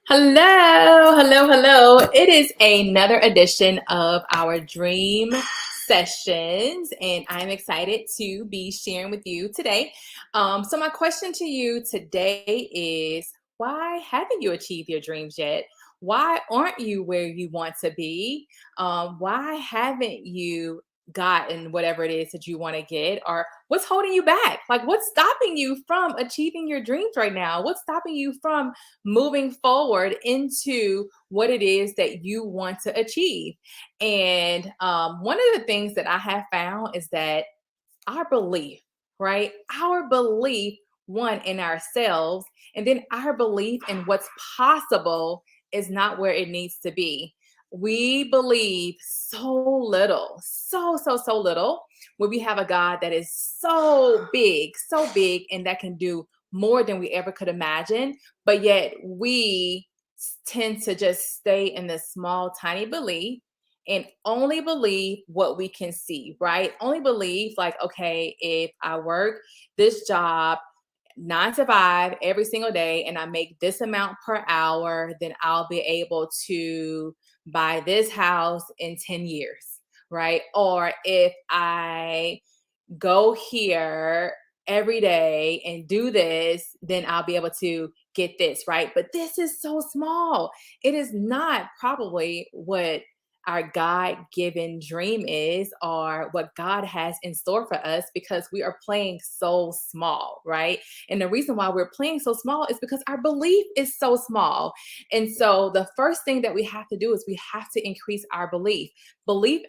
Hello, hello, hello. It is another edition of our dream sessions, and I'm excited to be sharing with you today. So, my question to you today is why haven't you achieved your dreams yet? Why aren't you where you want to be? Why haven't you gotten whatever it is that you want to get? Or what's holding you back? Like, what's stopping you from achieving your dreams right now? What's stopping you from moving forward into what it is that you want to achieve? And one of the things that I have found is that our belief, right? Our belief, one, in ourselves, and then our belief in what's possible is not where it needs to be. We believe so little, so little, when we have a God that is so big, and that can do more than we ever could imagine. But yet we tend to just stay in this small, tiny belief and only believe what we can see, right? Only believe, like, okay, if I work this job 9 to 5 every single day and I make this amount per hour, then I'll be able to buy this house in 10 years, right? Or if I go here every day and do this, then I'll be able to get this, right? But this is so small. It is not probably what our God given dream is or what God has in store for us, because we are playing so small, right? And the reason why we're playing so small is because our belief is so small. And so the first thing that we have to do is we have to increase our belief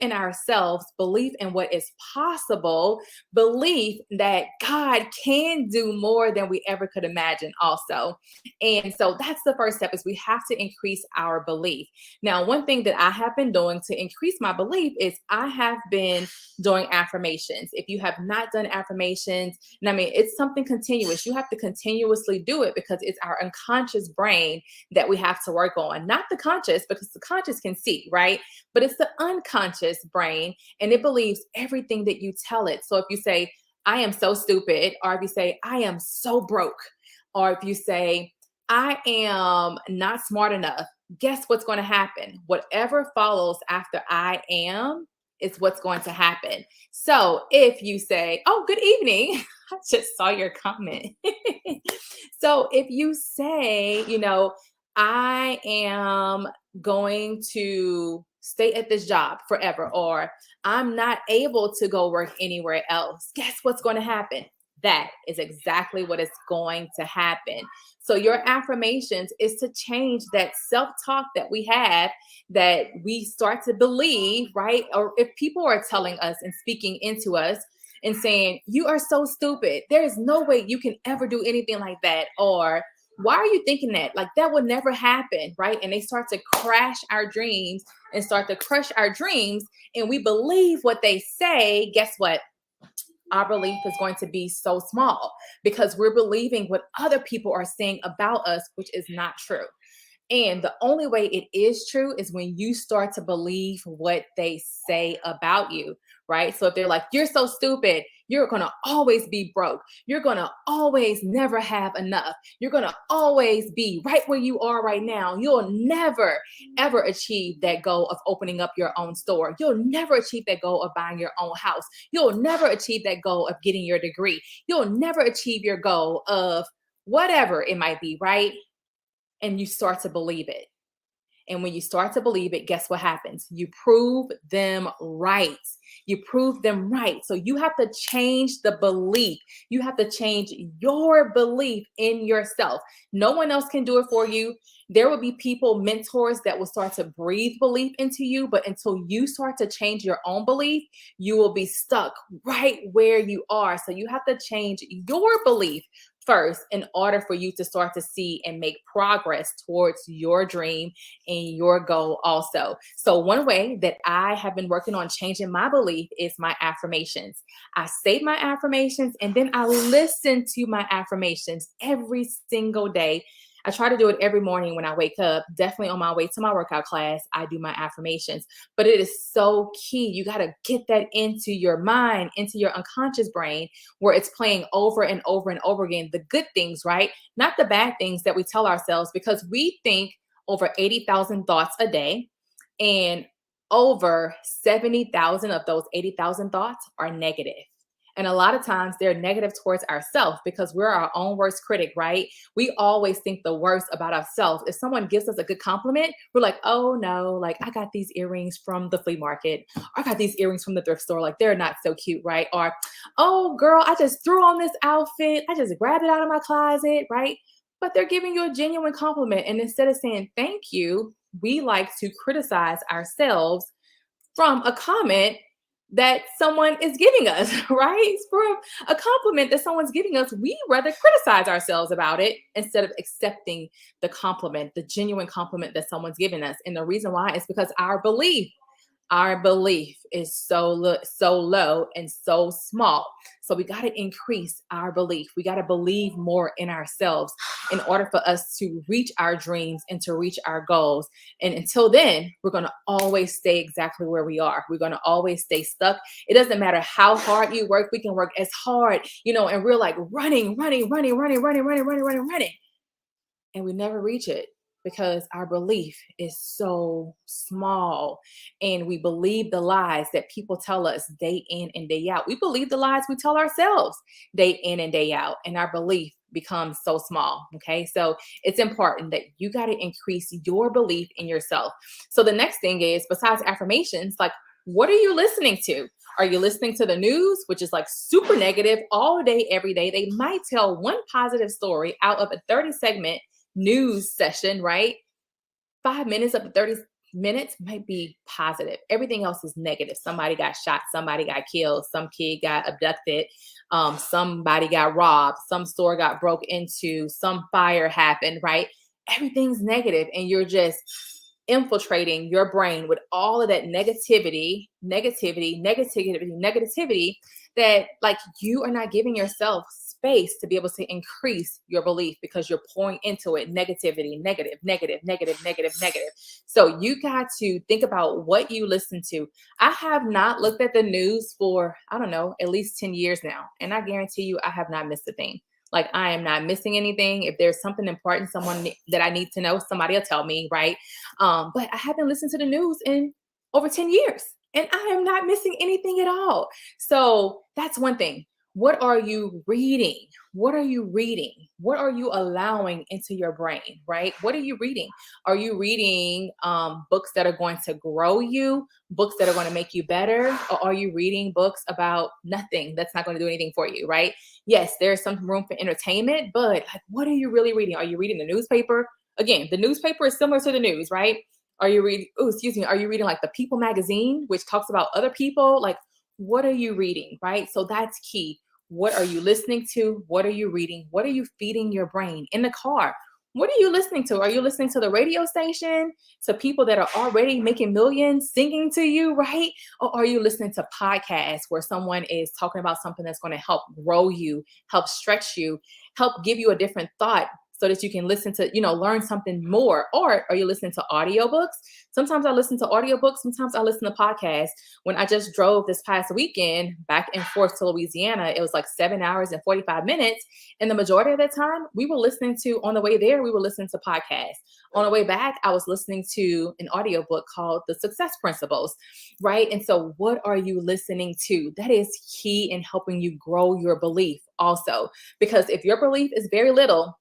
in ourselves, belief in what is possible, belief that God can do more than we ever could imagine also. And so that's the first step, is we have to increase our belief. Now, one thing that I have been doing to increase my belief is I have been doing affirmations. If you have not done affirmations, and I mean, it's something continuous. You have to continuously do it because it's our unconscious brain that we have to work on, not the conscious, because the conscious can see, right? But it's the unconscious brain, and it believes everything that you tell it. So if you say, I am so stupid, or if you say, I am so broke, or if you say, I am not smart enough, guess what's going to happen? Whatever follows after I am is what's going to happen. So if you say, oh, good evening, I just saw your comment. So if you say, I am going to stay at this job forever, or I'm not able to go work anywhere else, guess what's going to happen? That is exactly what is going to happen. So your affirmations is to change that self-talk that we have, that we start to believe, right? Or if people are telling us and speaking into us and saying, you are so stupid, there is no way you can ever do anything like that, or why are you thinking that? Like, that would never happen, right? And they start to crash our dreams and start to crush our dreams, and we believe what they say. Guess what? Our belief is going to be so small because we're believing what other people are saying about us, which is not true. And the only way it is true is when you start to believe what they say about you, right? So if they're like, you're so stupid, you're going to always be broke. You're going to always never have enough. You're going to always be right where you are right now. You'll never, ever achieve that goal of opening up your own store. You'll never achieve that goal of buying your own house. You'll never achieve that goal of getting your degree. You'll never achieve your goal of whatever it might be, right? And you start to believe it. And when you start to believe it, guess what happens? You prove them right. You prove them right. So you have to change the belief. You have to change your belief in yourself. No one else can do it for you. There will be people, mentors, that will start to breathe belief into you. But until you start to change your own belief, you will be stuck right where you are. So you have to change your belief first in order for you to start to see and make progress towards your dream and your goal also. So one way that I have been working on changing my belief is my affirmations. I say my affirmations and then I listen to my affirmations every single day. I try to do it every morning when I wake up. Definitely on my way to my workout class, I do my affirmations. But it is so key. You got to get that into your mind, into your unconscious brain, where it's playing over and over and over again the good things, right? Not the bad things that we tell ourselves, because we think over 80,000 thoughts a day, and over 70,000 of those 80,000 thoughts are negative. And a lot of times they're negative towards ourselves because we're our own worst critic, right? We always think the worst about ourselves. If someone gives us a good compliment, we're like, oh no, like I got these earrings from the flea market. Or I got these earrings from the thrift store. Like they're not so cute, right? Or, oh girl, I just threw on this outfit. I just grabbed it out of my closet, right? But they're giving you a genuine compliment. And instead of saying thank you, we like to criticize ourselves from a comment that someone is giving us, right? From a compliment that someone's giving us, we rather criticize ourselves about it instead of accepting the compliment, the genuine compliment that someone's giving us. And the reason why is because our belief is so low and so small. So we got to increase our belief. We got to believe more in ourselves in order for us to reach our dreams and to reach our goals. And until then, we're going to always stay exactly where we are. We're going to always stay stuck. It doesn't matter how hard you work. We can work as hard, and we're like running, and we never reach it because our belief is so small, and we believe the lies that people tell us day in and day out. We believe the lies we tell ourselves day in and day out, and our belief becomes so small. Okay, so it's important that you got to increase your belief in yourself. So the next thing is, besides affirmations, like, what are you listening to? Are you listening to the news, which is like super negative all day, every day? They might tell one positive story out of a 30-segment news session, right? 5 minutes of the 30 minutes might be positive. Everything else is negative. Somebody got shot, somebody got killed, some kid got abducted, somebody got robbed, some store got broke into, some fire happened, right? Everything's negative, and you're just infiltrating your brain with all of that negativity that, like, you are not giving yourself space to be able to increase your belief because you're pouring into it negativity, negative. So you got to think about what you listen to. I have not looked at the news for, I don't know, at least 10 years now. And I guarantee you, I have not missed a thing. Like, I am not missing anything. If there's something important, that I need to know, somebody will tell me, right? But I haven't listened to the news in over 10 years, and I am not missing anything at all. So that's one thing. What are you reading? What are you reading? What are you allowing into your brain, right? What are you reading? Are you reading books that are going to grow you, books that are going to make you better? Or are you reading books about nothing that's not going to do anything for you, right? Yes, there's some room for entertainment, but like, what are you really reading? Are you reading the newspaper? Again, the newspaper is similar to the news, right? Are you reading, oh, excuse me, are you reading like the People magazine, which talks about other people? Like, what are you reading, right? So that's key. What are you listening to? What are you reading? What are you feeding your brain in the car? What are you listening to? Are you listening to the radio station, to people that are already making millions singing to you, right? Or are you listening to podcasts where someone is talking about something that's going to help grow you, help stretch you, help give you a different thought so that you can listen to, learn something more? Or are you listening to audiobooks? Sometimes I listen to audiobooks, sometimes I listen to podcasts. When I just drove this past weekend back and forth to Louisiana, it was like 7 hours and 45 minutes. And the majority of the time, on the way there, we were listening to podcasts. On the way back, I was listening to an audiobook called The Success Principles, right? And so what are you listening to? That is key in helping you grow your belief also. Because if your belief is very little,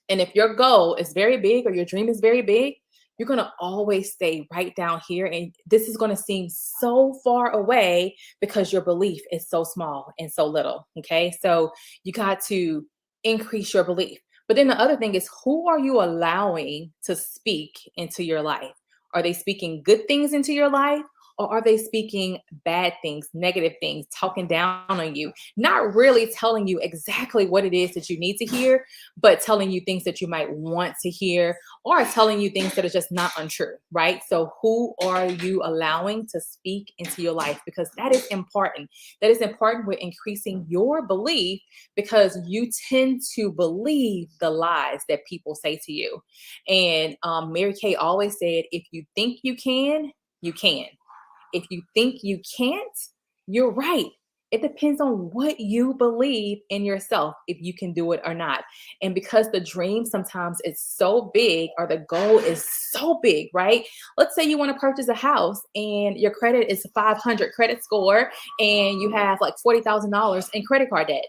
and if your goal is very big or your dream is very big, you're going to always stay right down here. And this is going to seem so far away because your belief is so small and so little. Okay. So you got to increase your belief. But then the other thing is, who are you allowing to speak into your life? Are they speaking good things into your life? Or are they speaking bad things, negative things, talking down on you, not really telling you exactly what it is that you need to hear, but telling you things that you might want to hear, or telling you things that are just not untrue, right? So who are you allowing to speak into your life? Because that is important. That is important with increasing your belief, because you tend to believe the lies that people say to you. And Mary Kay always said, if you think you can, you can. If you think you can't, you're right. It depends on what you believe in yourself, if you can do it or not. And because the dream sometimes is so big or the goal is so big, right? Let's say you want to purchase a house and your credit is 500 credit score and you have like $40,000 in credit card debt.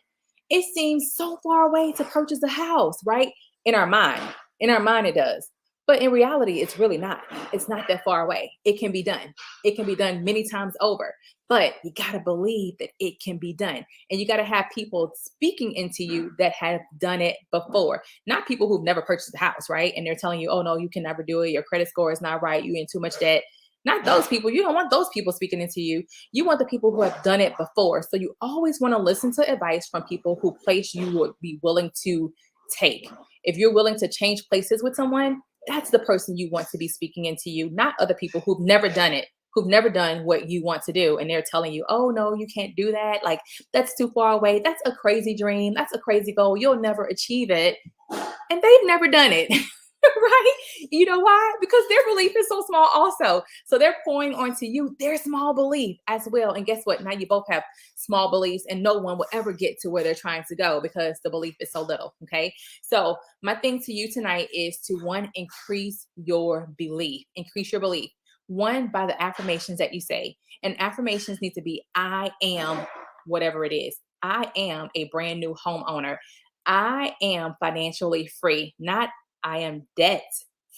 It seems so far away to purchase a house, right? In our mind. In our mind, it does. But in reality, it's really not. It's not that far away. It can be done. It can be done many times over. But you got to believe that it can be done. And you got to have people speaking into you that have done it before, not people who've never purchased a house, right? And they're telling you, oh, no, you can never do it. Your credit score is not right. You're in too much debt. Not those people. You don't want those people speaking into you. You want the people who have done it before. So you always want to listen to advice from people who place you would be willing to take. If you're willing to change places with someone, that's the person you want to be speaking into you, not other people who've never done it, who've never done what you want to do. And they're telling you, oh, no, you can't do that. Like, that's too far away. That's a crazy dream. That's a crazy goal. You'll never achieve it. And they've never done it. Right? You know why? Because their belief is so small, also. So they're pouring onto you their small belief as well. And guess what? Now you both have small beliefs, and no one will ever get to where they're trying to go because the belief is so little. Okay. So, my thing to you tonight is to one, increase your belief, increase your belief. One, by the affirmations that you say. And affirmations need to be I am whatever it is. I am a brand new homeowner. I am financially free, not I am debt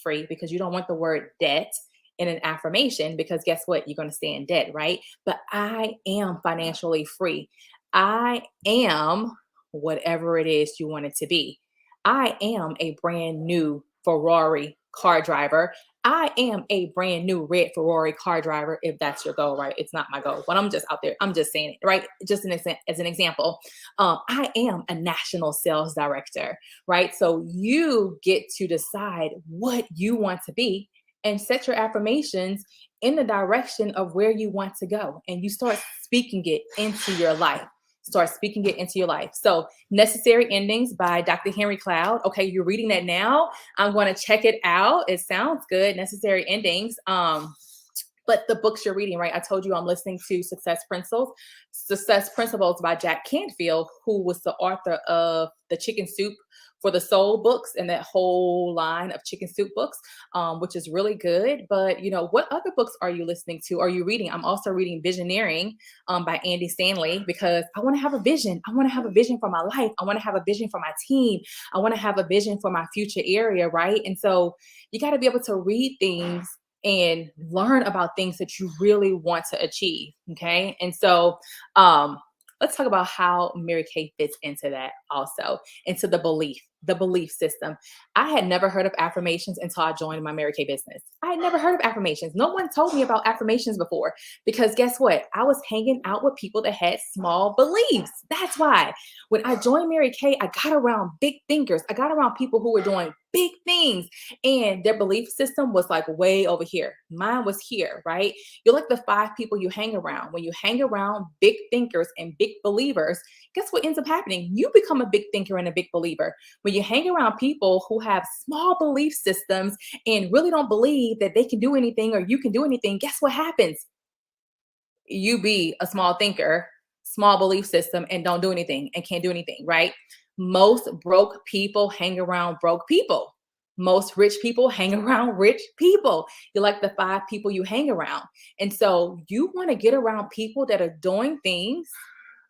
free, because you don't want the word debt in an affirmation, because guess what? You're going to stay in debt, right? But I am financially free. I am whatever it is you want it to be. I am a brand new Ferrari car driver. I am a brand new red Ferrari car driver, if that's your goal, right? It's not my goal, but I'm just out there. I'm just saying it, right? Just as an example. I am a national sales director, right? So you get to decide what you want to be and set your affirmations in the direction of where you want to go. And you start speaking it into your life. Start speaking it into your life. So, Necessary Endings by Dr. Henry Cloud. Okay, you're reading that now. I'm going to check it out. It sounds good. Necessary Endings. But the books you're reading, right? I told you I'm listening to Success Principles by Jack Canfield, who was the author of the Chicken Soup for the Soul books and that whole line of chicken soup books, which is really good. But, what other books are you listening to? Are you reading? I'm also reading Visioneering by Andy Stanley, because I want to have a vision. I want to have a vision for my life. I want to have a vision for my team. I want to have a vision for my future area, right? And so you got to be able to read things and learn about things that you really want to achieve. Okay. And so let's talk about how Mary Kay fits into that, also into the belief system. I had never heard of affirmations until I joined my Mary Kay business. I had never heard of affirmations. No one told me about affirmations before, because guess what? I was hanging out with people that had small beliefs. That's why when I joined Mary Kay, I got around big thinkers. I got around people who were doing big things, and their belief system was like way over here. Mine was here, right? You're like the 5 people you hang around. When you hang around big thinkers and big believers, guess what ends up happening? You become a big thinker and a big believer. When you hang around people who have small belief systems and really don't believe that they can do anything or you can do anything, guess what happens? You be a small thinker, small belief system, and don't do anything and can't do anything, right? Most broke people hang around broke people. Most rich people hang around rich people. You're like the 5 people you hang around. And so you want to get around people that are doing things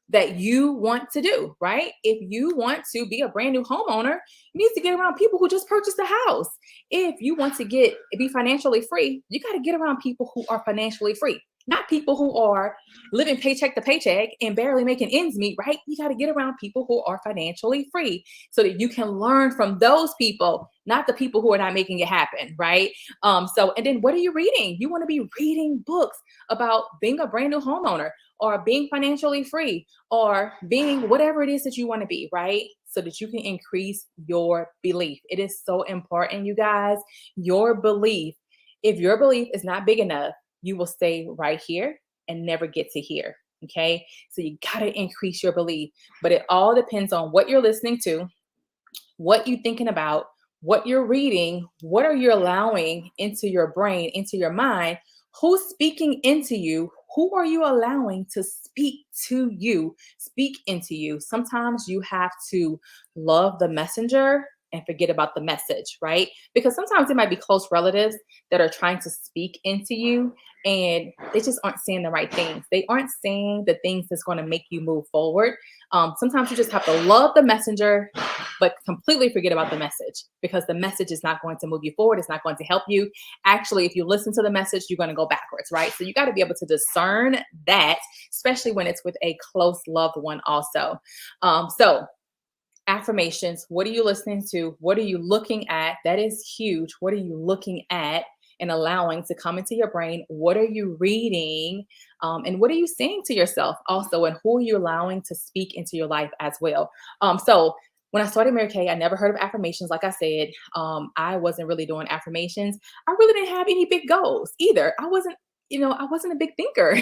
that you want to do, right? If you want to be a brand new homeowner, you need to get around people who just purchased a house. If you want to be financially free, you got to get around people who are financially free, not people who are living paycheck to paycheck and barely making ends meet, right? You got to get around people who are financially free so that you can learn from those people, not the people who are not making it happen, right? And then what are you reading? You want to be reading books about being a brand new homeowner, or being financially free, or being whatever it is that you want to be, right? So that you can increase your belief. It is so important, you guys. Your belief. If your belief is not big enough, you will stay right here and never get to here. Okay. So you got to increase your belief. But it all depends on what you're listening to, what you're thinking about, what you're reading, what are you allowing into your brain, into your mind, who's speaking into you, Who are you allowing to speak to you, speak into you? Sometimes you have to love the messenger and forget about the message, right? Because sometimes it might be close relatives that are trying to speak into you and they just aren't saying the right things. They aren't saying the things that's going to make you move forward. Sometimes you just have to love the messenger, but completely forget about the message because the message is not going to move you forward. It's not going to help you. Actually, if you listen to the message, you're going to go backwards, right? So you got to be able to discern that, especially when it's with a close loved one also. So affirmations, what are you listening to? What are you looking at? That is huge. What are you looking at and allowing to come into your brain? What are you reading? And what are you saying to yourself also? And who are you allowing to speak into your life as well? So when I started Mary Kay, I never heard of affirmations. Like I said, I wasn't really doing affirmations. I really didn't have any big goals either. I wasn't a big thinker.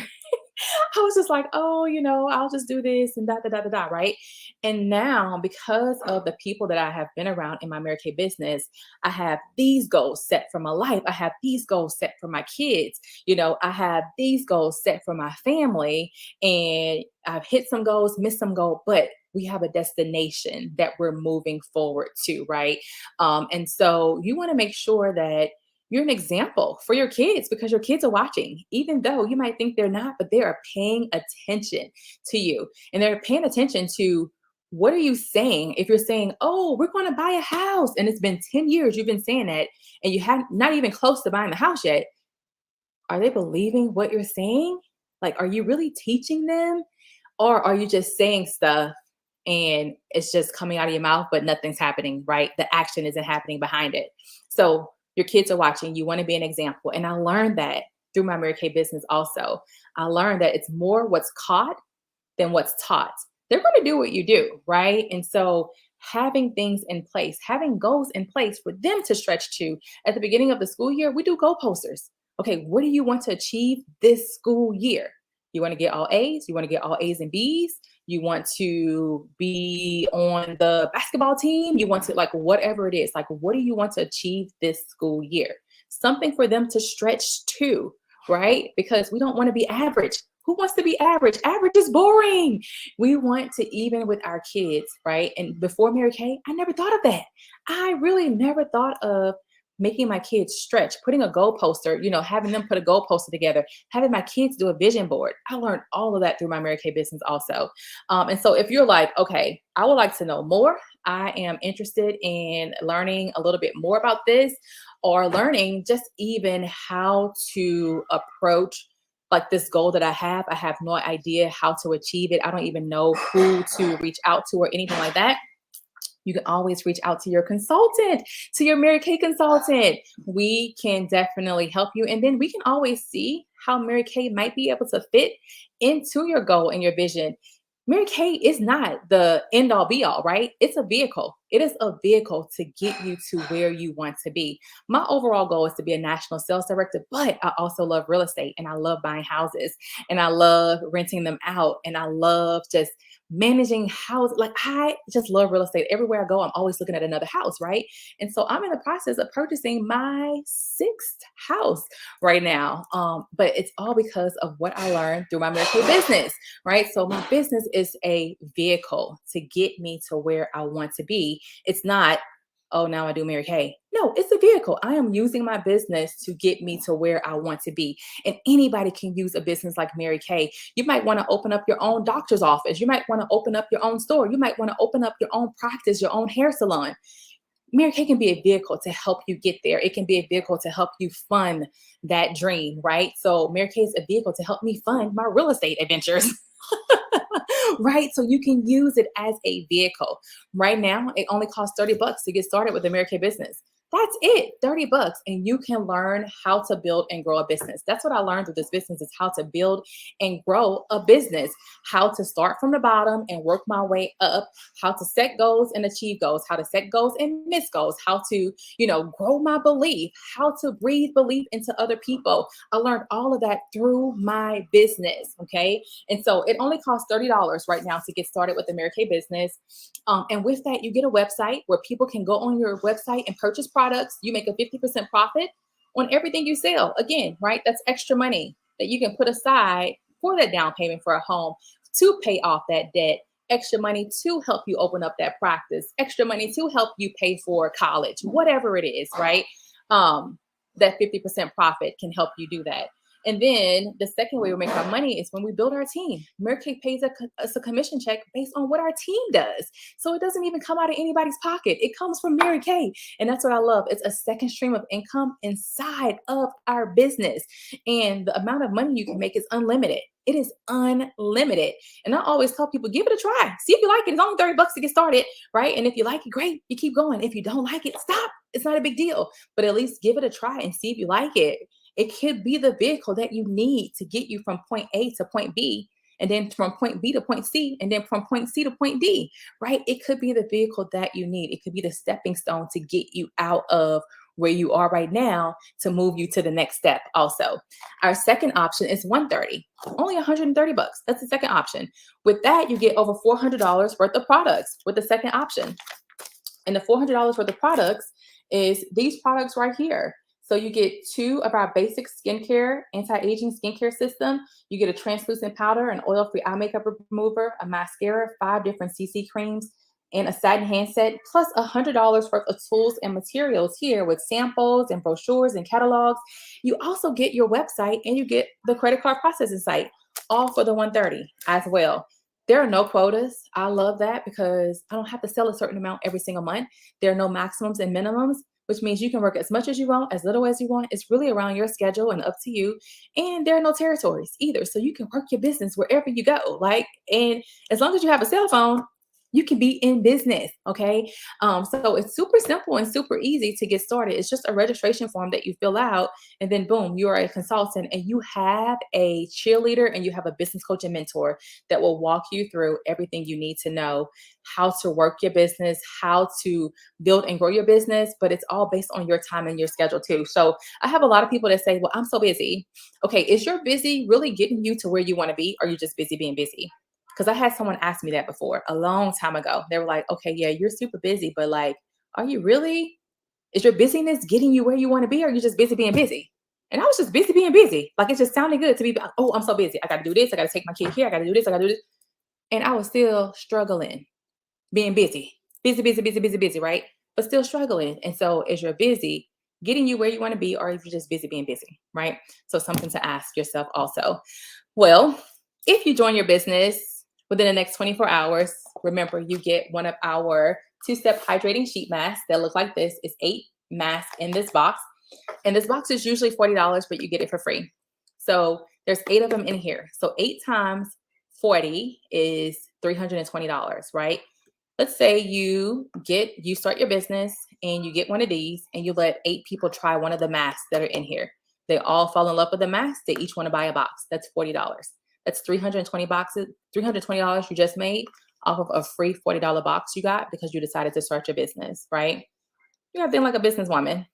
I was just like, oh, I'll just do this and da da da da da, right? And now, because of the people that I have been around in my Mary Kay business, I have these goals set for my life. I have these goals set for my kids. I have these goals set for my family, and I've hit some goals, missed some goals, but we have a destination that we're moving forward to, right? And so you want to make sure that you're an example for your kids because your kids are watching, even though you might think they're not, but they are paying attention to you and they're paying attention to what are you saying. If you're saying, oh, we're going to buy a house, and it's been 10 years you've been saying that, and you have not even close to buying the house yet, are they believing what you're saying? Like, are you really teaching them? Or are you just saying stuff and it's just coming out of your mouth, but nothing's happening, right? The action isn't happening behind it. So your kids are watching, you want to be an example. And I learned that through my Mary Kay business also. I learned that it's more what's caught than what's taught. They're going to do what you do, right? And so having things in place, having goals in place for them to stretch to. At the beginning of the school year, we do goal posters. Okay, what do you want to achieve this school year? You want to get all A's? You want to get all A's and B's? You want to be on the basketball team? You want to, like, whatever it is, like, what do you want to achieve this school year? Something for them to stretch to, right? Because we don't want to be average. Who wants to be average? Average is boring. We want to even with our kids, right? And before Mary Kay, I never thought of that. I really never thought of making my kids stretch, putting a goal poster, having them put a goal poster together, having my kids do a vision board. I learned all of that through my Mary Kay business also. And so if you're like, okay, I would like to know more, I am interested in learning a little bit more about this, or learning just even how to approach like this goal that I have no idea how to achieve it. I don't even know who to reach out to or anything like that. You can always reach out to your consultant, to your Mary Kay consultant. We can definitely help you. And then we can always see how Mary Kay might be able to fit into your goal and your vision. Mary Kay is not the end all be all, right? It's a vehicle. It is a vehicle to get you to where you want to be. My overall goal is to be a national sales director, but I also love real estate and I love buying houses and I love renting them out and I love just managing houses. Like, I just love real estate. Everywhere I go, I'm always looking at another house, right? And so I'm in the process of purchasing my sixth house right now. But it's all because of what I learned through my Mary Kay business, right? So my business is a vehicle to get me to where I want to be. It's not, oh, now I do Mary Kay. No, it's a vehicle. I am using my business to get me to where I want to be. And anybody can use a business like Mary Kay. You might want to open up your own doctor's office. You might want to open up your own store. You might want to open up your own practice, your own hair salon. Mary Kay can be a vehicle to help you get there. It can be a vehicle to help you fund that dream, right? So Mary Kay is a vehicle to help me fund my real estate adventures. Right? So you can use it as a vehicle. Right now, it only costs $30 to get started with the Mary Kay business. That's it, $30. And you can learn how to build and grow a business. That's what I learned through this business, is how to build and grow a business, how to start from the bottom and work my way up, how to set goals and achieve goals, how to set goals and miss goals, how to, grow my belief, how to breathe belief into other people. I learned all of that through my business. Okay. And so it only costs $30 right now to get started with the Mary Kay business. And with that, you get a website where people can go on your website and purchase products. You make a 50% profit on everything you sell. Again, right? That's extra money. that you can put aside for that down payment for a home, to pay off that debt, extra money to help you open up that practice, extra money to help you pay for college, whatever it is, right? Um, that 50% profit can help you do that. And then the second way we make our money is when we build our team. Mary Kay pays us a commission check based on what our team does. So it doesn't even come out of anybody's pocket. It comes from Mary Kay. And that's what I love. It's a second stream of income inside of our business. And the amount of money you can make is unlimited. It is unlimited. And I always tell people, give it a try. See if you like it. It's only $30 to get started, right? And if you like it, great. You keep going. If you don't like it, stop. It's not a big deal. But at least give it a try and see if you like it. It could be the vehicle that you need to get you from point A to point B, and then from point B to point C, and then from point C to point D, right? It could be the vehicle that you need. It could be the stepping stone to get you out of where you are right now to move you to the next step also. Our second option is 130, only 130 bucks. That's the second option. With that, you get over $400 worth of products with the second option. And the $400 worth of products is these products right here. So you get 2 of our basic skincare, anti-aging skincare system. You get a translucent powder, an oil-free eye makeup remover, a mascara, 5 different CC creams, and a satin handset, plus $100 worth of tools and materials here with samples and brochures and catalogs. You also get your website and you get the credit card processing site, all for the 130 as well. There are no quotas. I love that because I don't have to sell a certain amount every single month. There are no maximums and minimums, which means you can work as much as you want, as little as you want. It's really around your schedule and up to you. And there are no territories either. So you can work your business wherever you go. And as long as you have a cell phone, you can be in business. Okay. So it's super simple and super easy to get started. It's just a registration form that you fill out, and then boom, you are a consultant and you have a cheerleader and you have a business coach and mentor that will walk you through everything you need to know, how to work your business, how to build and grow your business, but it's all based on your time and your schedule too. So I have a lot of people that say, well, I'm so busy. Okay, is your busy really getting you to where you want to be, or are you just busy being busy? Because I had someone ask me that before a long time ago. They were like, okay, yeah, you're super busy, but like, are you really? Is your busyness getting you where you want to be, or are you just busy being busy? And I was just busy being busy. Like, it just sounded good to be, oh, I'm so busy. I got to do this. I got to take my kid here. I got to do this. I got to do this. And I was still struggling being busy, busy, busy, busy, busy, busy, right? But still struggling. And so, is your busy getting you where you want to be, or if you're just busy being busy, right? So, something to ask yourself also. Well, if you join your business within the next 24 hours, remember you get one of our 2-step hydrating sheet masks that look like this. It's 8 masks in this box. And this box is usually $40, but you get it for free. So there's 8 of them in here. So 8 times 40 is $320, right? Let's say you start your business and you get one of these and you let 8 people try one of the masks that are in here. They all fall in love with the mask. They each want to buy a box. That's $40. That's 320 boxes, $320 you just made off of a free $40 box you got because you decided to start your business, right? You have to think like a businesswoman.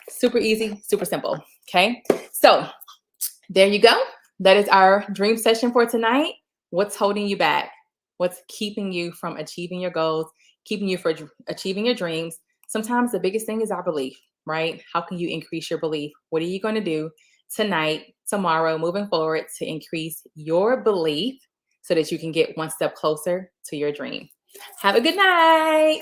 Super easy, super simple. Okay. So there you go. That is our dream session for tonight. What's holding you back? What's keeping you from achieving your goals, keeping you from achieving your dreams? Sometimes the biggest thing is our belief, right? How can you increase your belief? What are you going to do tonight, tomorrow, moving forward to increase your belief so that you can get one step closer to your dream? Have a good night.